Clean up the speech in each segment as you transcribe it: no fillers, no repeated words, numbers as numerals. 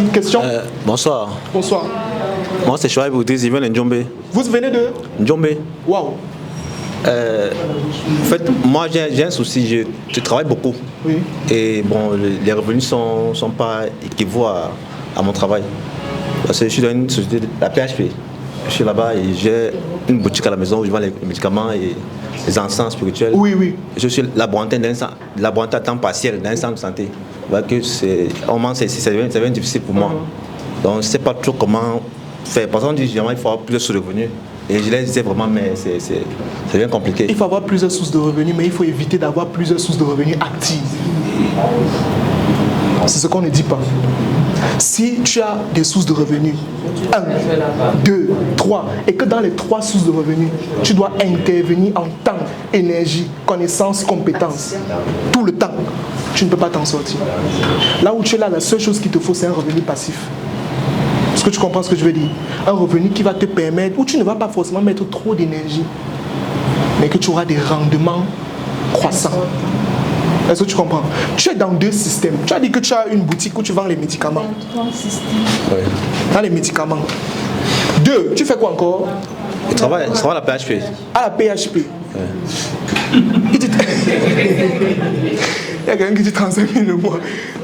Vas-y, question. Bonsoir. Bonsoir. Moi, c'est Chouaib Boudis, il vient de Ndjombe. Vous venez de Ndjombe. Waouh. En fait, moi, j'ai un souci. Je travaille beaucoup. Oui. Et bon, les revenus ne sont pas équivalents à mon travail. Parce que je suis dans une société, la PHP. Je suis là-bas et j'ai une boutique à la maison où je vends les médicaments et les encens spirituels. Oui, oui. Je suis laborantin à temps partiel d'un centre de santé. C'est devient difficile pour moi. Donc, je ne sais pas trop comment faire. Par exemple, il faut avoir plusieurs sources de revenus. Et je les disais vraiment, mais c'est bien compliqué. Il faut avoir plusieurs sources de revenus, mais il faut éviter d'avoir plusieurs sources de revenus actives. C'est ce qu'on ne dit pas. Si tu as des sources de revenus, 1, 2, 3, et que dans les 3 sources de revenus, tu dois intervenir en temps, énergie, connaissance, compétence, tout le temps, tu ne peux pas t'en sortir. Là où tu es là, la seule chose qu'il te faut, c'est un revenu passif. Est-ce que tu comprends ce que je veux dire? Un revenu qui va te permettre, où tu ne vas pas forcément mettre trop d'énergie, mais que tu auras des rendements croissants. Est-ce que tu comprends? Tu es dans 2 systèmes. Tu as dit que tu as une boutique où tu vends les médicaments. Oui. Dans les médicaments. 2, tu fais quoi encore? Je travaille à la PHP. À la PHP. Ouais. Il y a quelqu'un qui dit 35 000 le mois.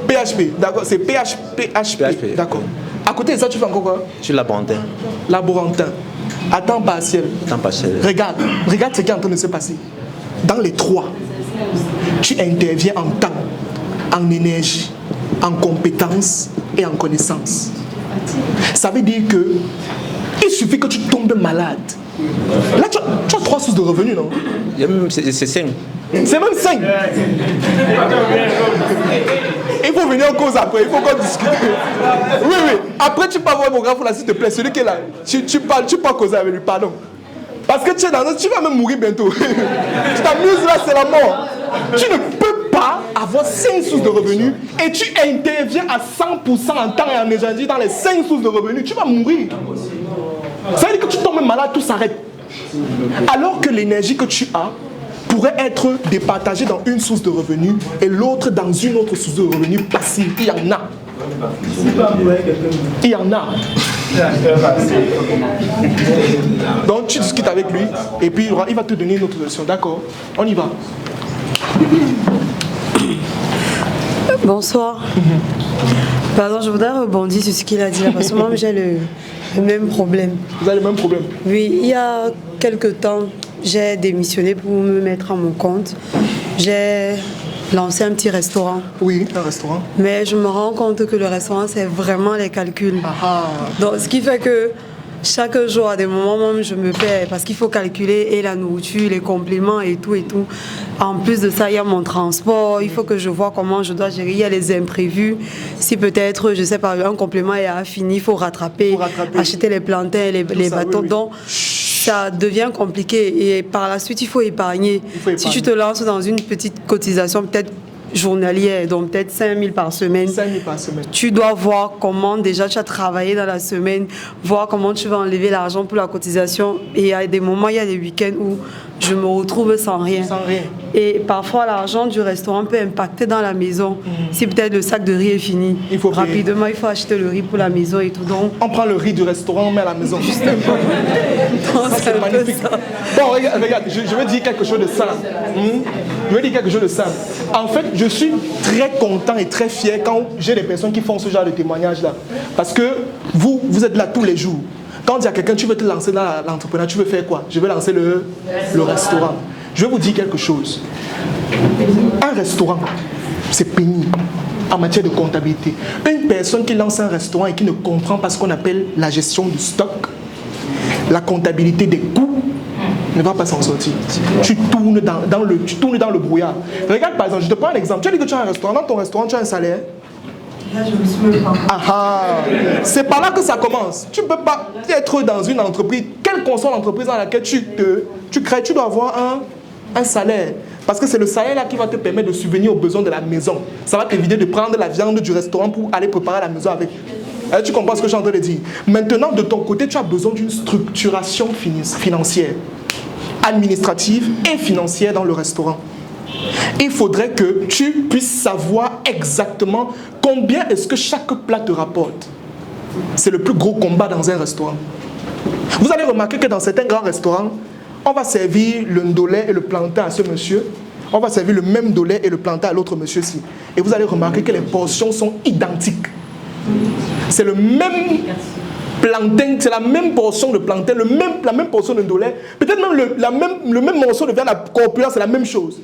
PHP, d'accord, c'est PHP. D'accord. À côté de ça, tu fais encore quoi? Je suis laborantin. Laborantin. À temps partiel. Temps partiel. Regarde ce qui est en train de se passer. Dans les 3, tu interviens en temps, en énergie, en compétence et en connaissance. Ça veut dire que il suffit que tu tombes malade. Là, tu as 3 sources de revenus, non? C'est 5. C'est même 5. Il faut venir en cause après, il faut qu'on discute. Oui. Après, tu peux avoir mon grand frère là, s'il te plaît. Celui qui est là, tu peux causer avec lui, pardon. Parce que tu vas même mourir bientôt. Tu t'amuses là, c'est la mort. Tu ne peux pas avoir 5 sources de revenus et tu interviens à 100% en temps et en énergie dans les 5 sources de revenus. Tu vas mourir. Ça veut dire que tu tombes malade, tout s'arrête. Alors que l'énergie que tu as pourrait être départagée dans une source de revenus et l'autre dans une autre source de revenus passive. Il y en a. Il y en a. Donc tu discutes avec lui et puis il va te donner une autre solution. D'accord? On y va. Bonsoir. Pardon, je voudrais rebondir sur ce qu'il a dit là parce que moi j'ai le même problème. Vous avez le même problème? Oui, il y a quelque temps, j'ai démissionné pour me mettre à mon compte. J'ai lancé un petit restaurant. Oui, un restaurant. Mais je me rends compte que le restaurant, c'est vraiment les calculs. Donc, ce qui fait que chaque jour, à des moments même, je me perds parce qu'il faut calculer et la nourriture, les compléments et tout et tout. En plus de ça, il y a mon transport. Il faut que je vois comment je dois gérer. Il y a les imprévus. Si peut-être, je sais pas, un complément est fini, il faut rattraper, acheter les plantains, les bâtons. Oui. Donc, ça devient compliqué. Et par la suite, il faut épargner. Si tu te lances dans une petite cotisation, peut-être journalière, donc peut-être 5 000 par semaine. 5 000 par semaine. Tu dois voir comment déjà tu as travaillé dans la semaine, voir comment tu vas enlever l'argent pour la cotisation. Et il y a des moments, il y a des week-ends où je me retrouve sans rien. Sans rien. Et parfois, l'argent du restaurant peut impacter dans la maison. Si peut-être le sac de riz est fini, rapidement, il faut acheter le riz pour la maison et tout. Donc, on prend le riz du restaurant, on met à la maison. Justement. Ça, c'est magnifique. Bon, regarde, je vais dire quelque chose de simple. Je vais dire quelque chose de simple. En fait, je suis très content et très fier quand j'ai des personnes qui font ce genre de témoignage-là. Parce que vous êtes là tous les jours. Quand il y a quelqu'un, tu veux te lancer dans l'entrepreneuriat, tu veux faire quoi? Je veux lancer le restaurant. Je vais vous dire quelque chose. Un restaurant, c'est pénible en matière de comptabilité. Une personne qui lance un restaurant et qui ne comprend pas ce qu'on appelle la gestion du stock, la comptabilité des coûts, ne va pas s'en sortir. Tu tournes dans le brouillard. Regarde par exemple, je te prends un exemple. Tu as dit que tu as un restaurant. Dans ton restaurant, tu as un salaire. Là, je me suis C'est par là que ça commence. Tu ne peux pas être dans une entreprise, quelle que soit l'entreprise dans laquelle tu crées, tu dois avoir un salaire. Parce que c'est le salaire là qui va te permettre de subvenir aux besoins de la maison. Ça va t'éviter de prendre la viande du restaurant pour aller préparer la maison avec. Tu comprends ce que je suis en train de dire? Maintenant, de ton côté, tu as besoin d'une structuration financière, administrative et financière dans le restaurant. Il faudrait que tu puisses savoir exactement combien est-ce que chaque plat te rapporte. C'est le plus gros combat dans un restaurant. Vous allez remarquer que dans certains grands restaurants, on va servir le ndolé et le plantain à ce monsieur. On va servir le même ndolé et le plantain à l'autre monsieur-ci. Et vous allez remarquer que les portions sont identiques. C'est le même plantain, c'est la même portion de plantain, la même portion de ndolé. Peut-être même le même morceau de viande à corpulence, c'est la même chose.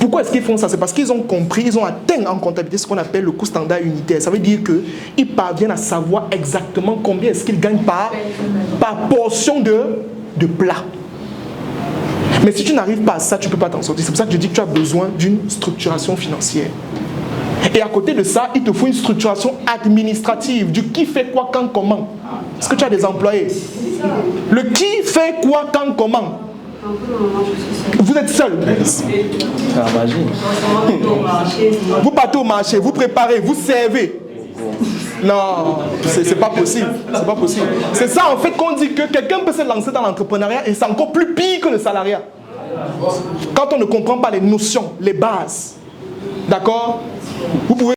Pourquoi est-ce qu'ils font ça? C'est parce qu'ils ont compris, ils ont atteint en comptabilité ce qu'on appelle le coût standard unitaire. Ça veut dire qu'ils parviennent à savoir exactement combien est-ce qu'ils gagnent par portion de plat. Mais si tu n'arrives pas à ça, tu ne peux pas t'en sortir. C'est pour ça que je dis que tu as besoin d'une structuration financière. Et à côté de ça, il te faut une structuration administrative du qui fait quoi, quand, comment. Est-ce que tu as des employés? Le qui fait quoi, quand, comment. Vous êtes seul. Vous partez au marché, vous préparez, vous servez. Non, c'est pas possible. C'est pas possible. C'est ça en fait qu'on dit que quelqu'un peut se lancer dans l'entrepreneuriat et c'est encore plus pire que le salariat. Quand on ne comprend pas les notions, les bases. D'accord? Vous pouvez